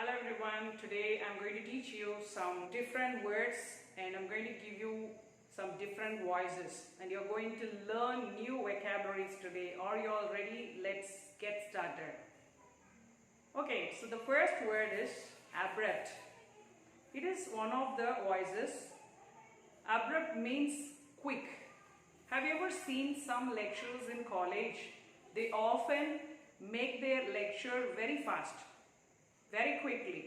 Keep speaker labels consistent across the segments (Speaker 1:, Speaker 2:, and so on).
Speaker 1: Hello everyone, today I'm going to teach you some different words and I'm going to give you some different voices and you're going to learn new vocabularies today. Are you all ready? Let's get started. Okay, so the first word is abrupt. It is one of the voices. Abrupt means quick. Have you ever seen some lecturers in college? They often make their lecture very fast. Very quickly.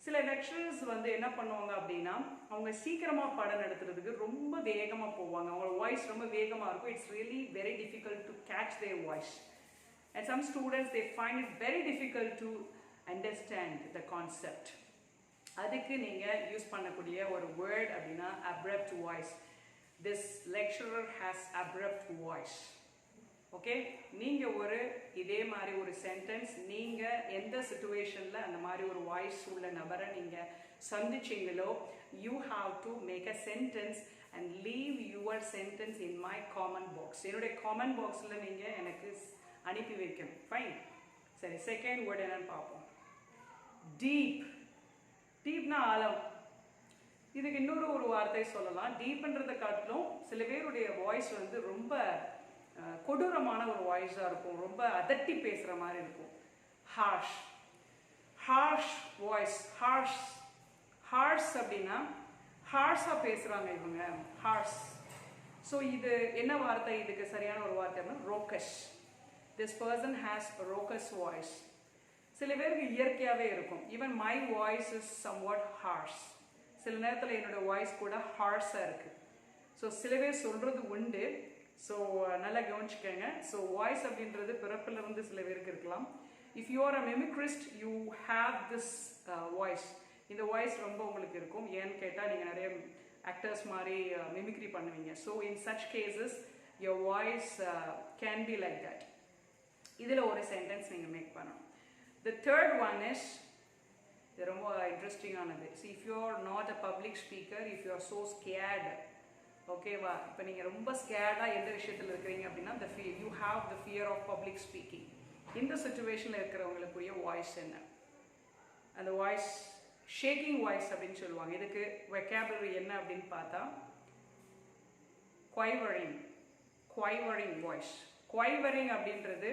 Speaker 1: சில lecturers வந்து என்ன பண்ணுவாங்க அப்படினா அவங்க சீக்கிரமா பாடம் நடத்துறதுக்கு ரொம்ப வேகமா போவாங்க. அவங்க வாய்ஸ் ரொம்ப வேகமா இருக்கும். It's really very difficult to catch their voice. And some students they find it very difficult to understand the concept. அதுக்கு நீங்க யூஸ் பண்ணக்கூடிய ஒரு word அப்படினா abrupt voice. This lecturer has abrupt voice. Okay, நீங்க ஒரு இதே மாதிரி ஒரு சென்டென்ஸ் நீங்க எந்த சிச்சுவேஷன்ல அந்த மாதிரி ஒரு வாய்ஸ் உள்ள நபரை நீங்க சந்திச்சீங்களோ you have to make a sentence and leave your sentence in my comment box. என்னோட comment boxல நீங்க எனக்கு அனுப்பி வைக்கணும். ஃபைன். சரி, செகண்ட் வேர்ட் என்னன்னு பார்ப்போம். டீப். டீப்னா ஆழம். இதுக்கு இன்னொரு ஒரு வார்த்தை சொல்லலாம். டீப்ன்றதை காட்டிலும் சில பேருடைய வாய்ஸ் வந்து ரொம்ப கொடூரமான ஒரு வாய்ஸாக இருக்கும். ரொம்ப அதட்டி பேசுகிற மாதிரி இருக்கும். ஹார்ஷ். Harsh voice. ஹார்ஷ் அப்படின்னா ஹார்ஷாக பேசுகிறாங்க இவங்க. ஹார்ஷ். ஸோ இது என்ன வார்த்தை? இதுக்கு சரியான ஒரு வார்த்தை அப்படின்னா raucous. This person has raucous voice. சில பேருக்கு இயற்கையாகவே இருக்கும். Even my voice is somewhat harsh. சில நேரத்தில் என்னோட வாய்ஸ் கூட ஹார்ஷாக இருக்குது. ஸோ சில பேர் சொல்கிறது உண்டு. ஸோ நல்லா கவனிச்சுக்கோங்க. ஸோ வாய்ஸ் அப்படின்றது பிறப்பிலிருந்து சில பேருக்கு இருக்கலாம். If you are a mimicrist you have this voice. இந்த வாய்ஸ் ரொம்ப உங்களுக்கு இருக்கும். ஏன்னு கேட்டால் நீங்கள் நிறைய ஆக்டர்ஸ் மாதிரி மிமிக்ரி பண்ணுவீங்க. So in such cases your voice can be like that. இதில் ஒரு சென்டென்ஸ் நீங்கள் மேக் பண்ணணும். த தேர்ட் ஒன் இஸ் இது ரொம்ப இன்ட்ரெஸ்டிங்கானது. So if you are not a public speaker, if you are so scared, ஓகேவா, இப்போ நீங்கள் ரொம்ப ஸ்கேர்டாக எந்த விஷயத்தில் இருக்கிறீங்க அப்படின்னா you have the fear of public speaking. இந்த சுச்சுவேஷனில் இருக்கிறவங்களுக்குரிய வாய்ஸ் என்ன? அந்த வாய்ஸ் ஷேக்கிங் வாய்ஸ் அப்படின்னு சொல்லுவாங்க. இதுக்கு vocabulary என்ன அப்படின்னு பார்த்தா quavering வாய்ஸ். quavering அப்படின்றது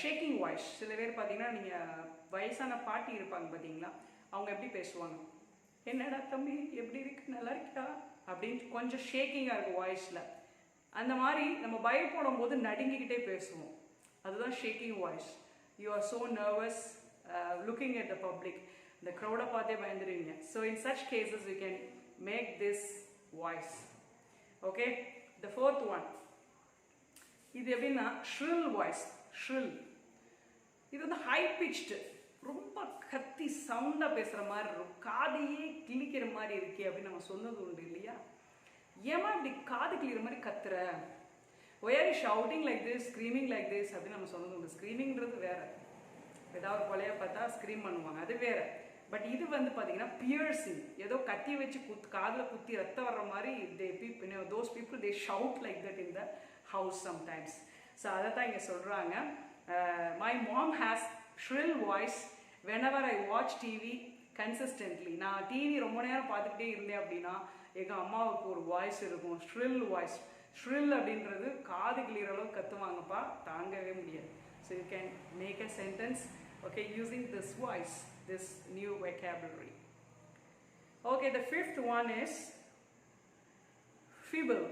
Speaker 1: ஷேக்கிங் வாய்ஸ். சில பேர் பார்த்தீங்கன்னா நீங்கள் வயசான பாட்டி இருப்பாங்க பார்த்தீங்களா, அவங்க எப்படி பேசுவாங்க? என்னடா தம்பி எப்படி இருக்கு, நல்லா இருக்கா அப்படின்னு கொஞ்சம் ஷேக்கிங்காக இருக்கும் வாய்ஸில். அந்த மாதிரி நம்ம பயப்படும் போது நடுங்கிக்கிட்டே பேசுவோம். அதுதான் shaking voice. You are so nervous looking at the public. இந்த க்ரௌடை பார்த்தே பயந்துருவீங்க. So in such cases you can make this voice. Okay, the fourth one இது எப்படின்னா ஷ்ரில் வாய்ஸ். ஷ்ரில் இது வந்து ஹை பிச்டு, ரொம்ப கத்தி சவுண்டாக பேசுகிற மாதிரி இருக்கும். காதையே கிழிக்கிற மாதிரி இருக்கே அப்படின்னு நம்ம சொன்னது உண்டு இல்லையா? ஏமா இப்படி காது கிழிக்கிற மாதிரி கத்துற, why are you shouting like this, screaming like this அப்படின்னு நம்ம சொன்னது உண்டு. ஸ்க்ரீமிங்கிறது வேற. ஏதாவது கொலையை பார்த்தா ஸ்க்ரீம் பண்ணுவாங்க, அது வேற. பட் இது வந்து பார்த்தீங்கன்னா பியர்சிங், ஏதோ கத்தி வச்சு காதில் குத்தி ரத்தம் வர்ற மாதிரி those people they shout like that in the house sometimes. So அதை தான் இங்கே சொல்கிறாங்க. My mom has shrill voice whenever I watch TV consistently. நான் டிவி ரொம்ப நேரம் பார்த்துக்கிட்டே இருந்தேன் அப்படின்னா எங்கள் அம்மாவுக்கு ஒரு வாய்ஸ் இருக்கும், shrill voice. shrill அப்படின்றது காது கிளியற அளவுக்கு கத்துவாங்கப்பா, தாங்கவே முடியாது. So you can make a sentence, okay, using this voice, this new vocabulary. Okay, the fifth one is feeble.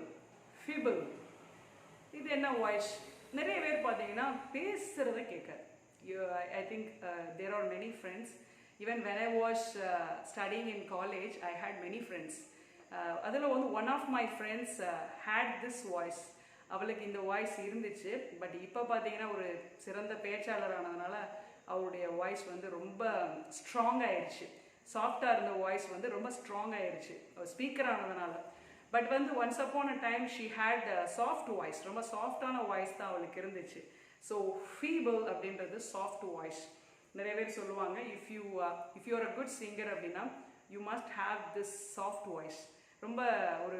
Speaker 1: இது என்ன வாய்ஸ்? நிறைய பேர் பார்த்தீங்கன்னா பேசுறத கேட்காது. I think there are many friends. Even when I was studying in college, I had many friends. அதில் வந்து one of my friends had this voice. அவளுக்கு இந்த வாய்ஸ் இருந்துச்சு. பட் இப்போ பார்த்தீங்கன்னா ஒரு சிறந்த பேச்சாளர் ஆனதுனால அவருடைய வாய்ஸ் வந்து ரொம்ப ஸ்ட்ராங் ஆயிடுச்சு. சாஃப்டாக இருந்த வாய்ஸ் வந்து ரொம்ப ஸ்ட்ராங் ஆயிடுச்சு ஸ்பீக்கர் ஆனதுனால. பட் வந்து once upon a time she had soft voice. ரொம்ப சாஃப்டான வாய்ஸ் தான் அவளுக்கு இருந்துச்சு. ஸோ ஃபீபிள் அப்படின்றது சாஃப்ட் வாய்ஸ். நிறைய பேர் சொல்லுவாங்க if you are a good singer அப்படின்னா you must have this soft voice. ரொம்ப ஒரு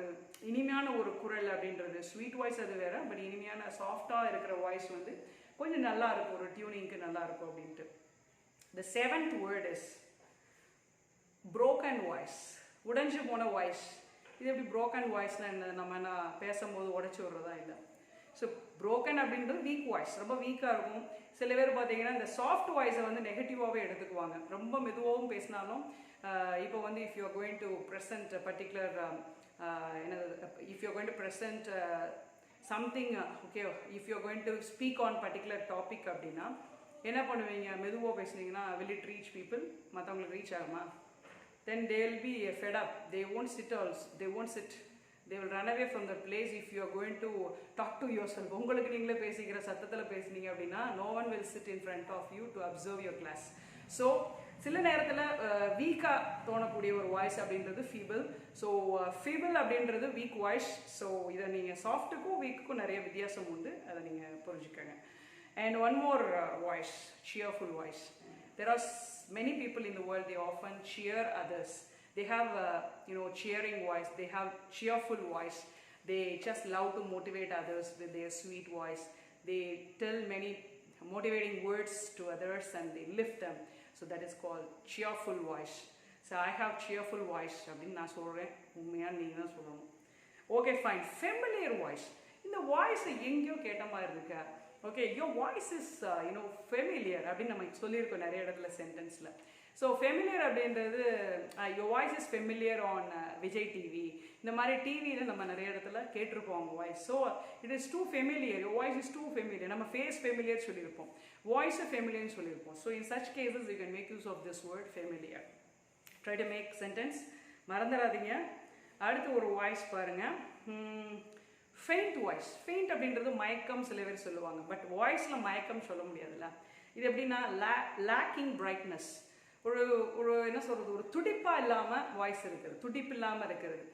Speaker 1: இனிமையான ஒரு குரல் அப்படின்றது. ஸ்வீட் வாய்ஸ் அது வேற, பட் இனிமையான சாஃப்டாக இருக்கிற வாய்ஸ் வந்து கொஞ்சம் நல்லா இருக்கும், ஒரு டியூனிங்க்கு நல்லா இருக்கும் அப்படின்ட்டு. The seventh word is broken voice. உடைஞ்சு போன வாய்ஸ். இது எப்படி broken voiceனா என்ன, நம்ம என்ன பேசும்போது உடைச்சு விடுறதா இல்லை. ஸோ broken அப்படின்றது வீக் வாய்ஸ், ரொம்ப வீக்காக இருக்கும். சில பேர் பார்த்தீங்கன்னா இந்த சாஃப்ட் வாய்ஸை வந்து நெகட்டிவாகவே எடுத்துக்குவாங்க. ரொம்ப மெதுவாகவும் பேசினாலும் இப்போ வந்து if you are going to present a particular if you are going to present something okay, if you are going to speak on particular topic அப்படின்னா என்ன பண்ணுவீங்க, மெதுவாக பேசுனீங்கன்னா will it reach people, மற்றவங்களுக்கு ரீச் ஆகுமா? Then they will be fed up, they won't sit, they will run away from the place. If you are going to talk to yourself, உங்களுக்கு நீங்களே பேசிக்கிற சத்தத்தில் பேசுனீங்க அப்படின்னா no one will sit in front of you to observe your class. So சில நேரத்தில் வீக்காக தோணக்கூடிய ஒரு வாய்ஸ் அப்படின்றது ஃபீபிள். ஸோ ஃபீபிள் அப்படின்றது வீக் வாய்ஸ். ஸோ இதை நீங்கள் சாஃப்ட்டுக்கும் வீக்குக்கும் நிறைய வித்தியாசம் உண்டு, அதை நீங்கள் புரிஞ்சுக்கோங்க. And one more voice, cheerful voice. There are many people in the world, they often cheer others. They have cheering voice, they have cheerful voice. They just love to motivate others with their sweet voice. They tell many motivating words to others and they lift them. So that is called cheerful voice. So I have cheerful voice அப்படின்னு நான் சொல்கிறேன், உண்மையாக நீங்கள் தான் சொல்லணும். Okay fine. Familiar voice. இந்த வாய்ஸை எங்கேயோ கேட்ட மாதிரி இருக்கா? Okay, your voice is familiar அப்படின்னு நம்ம சொல்லியிருக்கோம் நிறைய இடத்துல சென்டென்ஸில். ஸோ ஃபெமிலியர் அப்படின்றது your voice is familiar on Vijay TV, இந்த மாதிரி டிவியில் நம்ம நிறைய இடத்துல கேட்டிருப்போம் அவங்க voice. So it is too familiar, your voice is too familiar. நம்ம ஃபேஸ் ஃபெமிலியர் சொல்லியிருப்போம், வாய்ஸை ஃபெமிலியர்னு சொல்லியிருப்போம். So in such cases you can make use of this word familiar. Try to make sentence, மறந்துடாதீங்க. அடுத்து ஒரு வாய்ஸ் பாருங்கள், ஃபெயிண்ட் வாய்ஸ். ஃபெயிண்ட் அப்படின்றது மயக்கம் சில பேர் சொல்லுவாங்க, பட் வாய்ஸில் மயக்கம் சொல்ல முடியாதுல்ல. இது எப்படின்னா லேக்கிங் பிரைட்னஸ், ஒரு ஒரு என்ன சொல்கிறது, ஒரு துடிப்பாக இல்லாமல் வாய்ஸ் இருக்கிறது, துடிப்பு இல்லாமல் இருக்கிறது,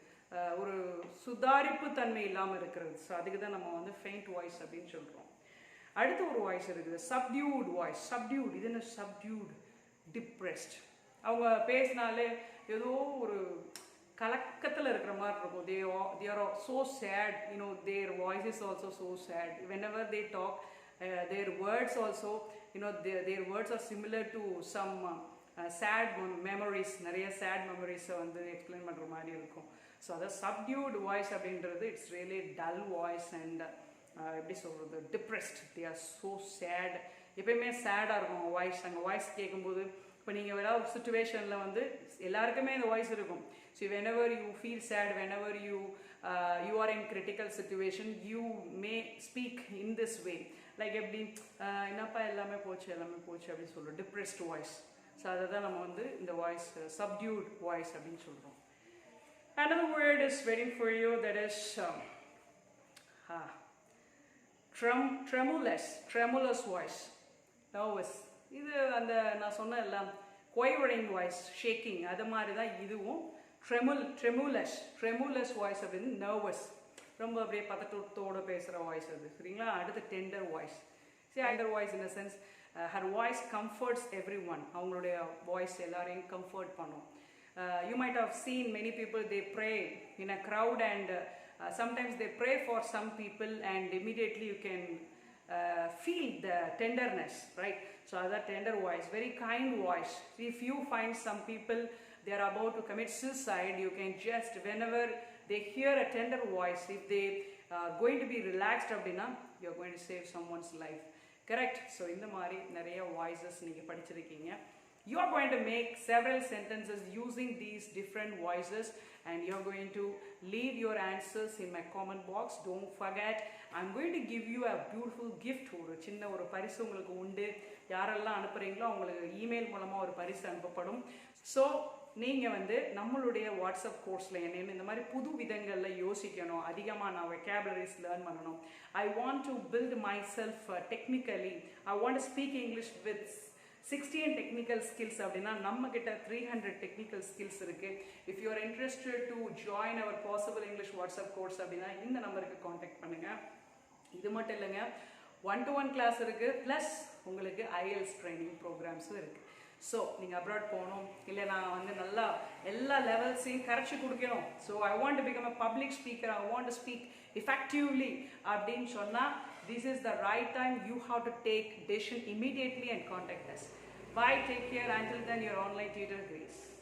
Speaker 1: ஒரு சுதாரிப்பு தன்மை இல்லாமல் இருக்கிறது. ஸோ அதுக்கு தான் நம்ம வந்து ஃபெயிண்ட் வாய்ஸ் அப்படின்னு சொல்கிறோம். அடுத்து ஒரு வாய்ஸ் இருக்குது, சப்டியூட் வாய்ஸ். சப்டியூட், இது என்ன சப்டியூட், டிப்ரெஸ்ட். அவங்க பேசினாலே ஏதோ ஒரு கலக்கத்தில் இருக்கிற மாதிரி இருக்கும். they are so sad, their voice is also so sad. Whenever they talk, their words also, their words are similar to some sad memories. நிறைய sad memories வந்து எக்ஸ்பிளைன் பண்ணுற மாதிரி இருக்கும். ஸோ அதை சப்டியூட் வாய்ஸ் அப்படின்றது it's really dull voice and எப்படி சொல்கிறது, depressed. they are so sad. எப்பயுமே சேடாக இருக்கும் அவங்க வாய்ஸ். அங்கே வாய்ஸ் கேட்கும்போது இப்போ நீங்கள் ஏதாவது ஒரு சுச்சுவேஷனில் வந்து எல்லாருக்குமே இந்த வாய்ஸ் இருக்கும். So whenever you feel sad, whenever you are in critical situation, you may speak in this way. Like எப்படி என்னப்பா எல்லாமே போச்சு அப்படின்னு சொல்கிறோம், டிப்ரெஸ்ட் வாய்ஸ். ஸோ அதை தான் நம்ம வந்து இந்த வாய்ஸ் சப்டியூட் வாய்ஸ் அப்படின்னு சொல்கிறோம். Another word is waiting for you, that is tremulous voice, nervous. இது அந்த நான் சொன்ன எல்லாம் quavering voice, shaking, அது மாதிரி தான் இதுவும். tremulous voice அப்படின்னு nervous, ரொம்ப அப்படியே பதட்டத்தோடு பேசுகிற வாய்ஸ் அது, சரிங்களா? அடுத்து tender voice. tender voice in a sense, her voice comforts everyone. அவங்களுடைய வாய்ஸ் எல்லாரையும் கம்ஃபர்ட் பண்ணும். You might have seen many people, they pray in a crowd and sometimes they pray for some people and immediately you can feel the tenderness, right? So that tender voice, very kind voice. If you find some people, they are about to commit suicide, you can just, whenever they hear a tender voice, if they are going to be relaxed அப்படின்னா, you are going to save someone's life. Correct? So இந்த மாதிரி நிறைய voices நீங்கள் படிச்சிருக்கீங்க. You are going to make several sentences using these different voices and you are going to leave your answers in my comment box. Don't forget, I'm going to give you a beautiful gift. ஒரு சின்ன ஒரு பரிசு உங்களுக்கு உண்டு. யாரெல்லாம் அனுப்புறீங்களோ அவங்களுக்கு email மூலமாக ஒரு பரிசு அனுப்பப்படும். ஸோ நீங்கள் வந்து நம்மளுடைய வாட்ஸ்அப் கோர்ஸில் என்ன இந்த மாதிரி புது விதங்களில் யோசிக்கணும், அதிகமாக நான் vocabularies லேர்ன் பண்ணணும். I want to build myself technically. I want to speak English with 16 technical skills அப்படின்னா நம்ம கிட்ட 300 technical skills இருக்கு. If you are interested to join our possible English WhatsApp course அப்படின்னா இந்த நம்பருக்கு காண்டாக்ட் பண்ணுங்க. இது மட்டும் இல்லைங்க, 1-to-1 கிளாஸ் இருக்கு, ப்ளஸ் உங்களுக்கு IELTS ட்ரைனிங் ப்ரோக்ராம்ஸும் இருக்கு. ஸோ நீங்கள் அப்ராட் போகணும், இல்லை நான் வந்து நல்லா எல்லா லெவல்ஸையும் கரைச்சி கொடுக்கணும், so I want to become a public speaker, I want to speak effectively அப்படின்னு சொன்னால் this is the right time. You have to take decision immediately and contact us. Bye, take care. Until then, your online tutor Grace.